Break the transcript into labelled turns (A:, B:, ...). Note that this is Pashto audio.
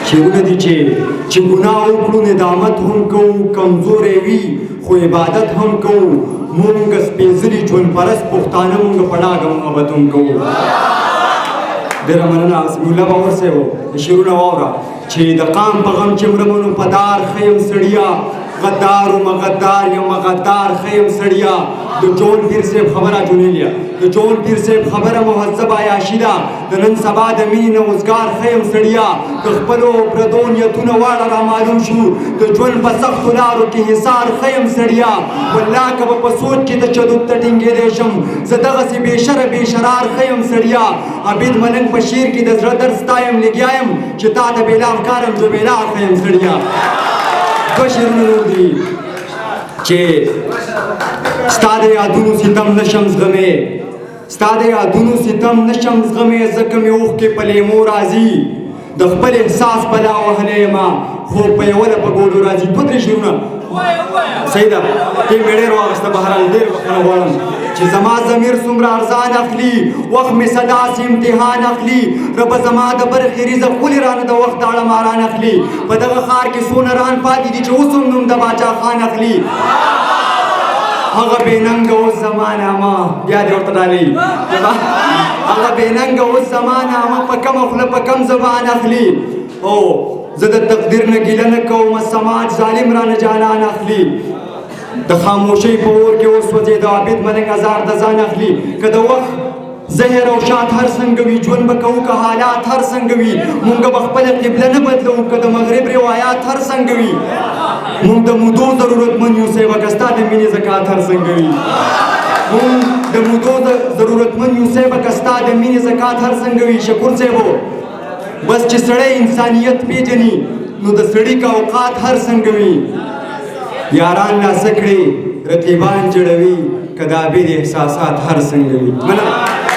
A: شیرونه دي چې ګناه وکړو ندامت هم کوو کمزوری وي خو عبادت هم کوو مونږ سپېڅلي ژوند پرست پښتانه مونږ په ډاګه محبت هم کوو ډېره مننه سمیع الله باور صاحب شعرونه واوره چې د قام په غم چې مرمه نو په دار ښه یم سړیا غدار ومه غدار یم غدار ښه یم سړیا د جون پیر صاحب خبره جونیلیا د جون پیر صاحب خبره مهذبه عیاشي ده د نن سبا د مینې نه اوزګار ښه یم سړیا د خپلو پردو نیتونه واړه رامعلوم شو د ژوند په سختو لارو کې حصار ښه یم سړیا والله که به په سوچ کې د چدود ته ټینګېدی شم زه دغسې بېشره بېشرار ښه یم سړیا عبید ملنګ په شعر کې د زړه درد ستا یم لګیا یم چې تا ته بېلار کارم زه بېلار ښه یم سړیا دوه شعرونه نور دي چې ستا د یادونو ستم نشم زغمې ستا د یادونو ستم نشم زغمې ځکه مې اوښکې په لیمو راځي د خپل احساس بلا وهلی یمه خو په یوله په ګوډو راځي دوه درې شعرونه صحیح ده ټیم مې ډېر واخیسته بهرحال ډېر بخښنه غواړم چې زما ضمیر څومره ارزان اخلي وخت مې څه داسې امتحان اخلي ربه زما د برخې رزق ولې رانه د وخت اړه ماران اخلي په دغه ښار کې څونه ران پاتې دي چې اوس هم نوم د باچا خان اخلي هغه بېننګه اوس زمانه ما بیا دې ورته ډالۍ هغه بېننګه اوس زمانه ما په کمه خوله په کم زبان اخلي او زه د تقدیر نه ګیله نه کوم سماج ظالم رانه جانان اخلي د خاموشۍ په اور کې وسوځېد عابد ملنګ هزار د ځان اخلي که د وخت زهر او شات هر څنګه وي ژوند به کوو که حالات هر څنګه وي مونږ به خپله قبله نه بدلوو که د مغرب روایات هر څنګه وي مونږ د مودو ضرورتمند یو صاحبه که ستا د مینې زکات هر څنګه وي مونږ د مودو ضرورتمند یو صاحبه که ستا د مینې زکات هر څنګه وي شکور صاحبو بس چې سړی انسانیت پیژني نو د سړي که اوقات هر څنګه وي یاران ناسه کړي رقیبان جوړوي که د عابد احساسات هر څنګه وي مننه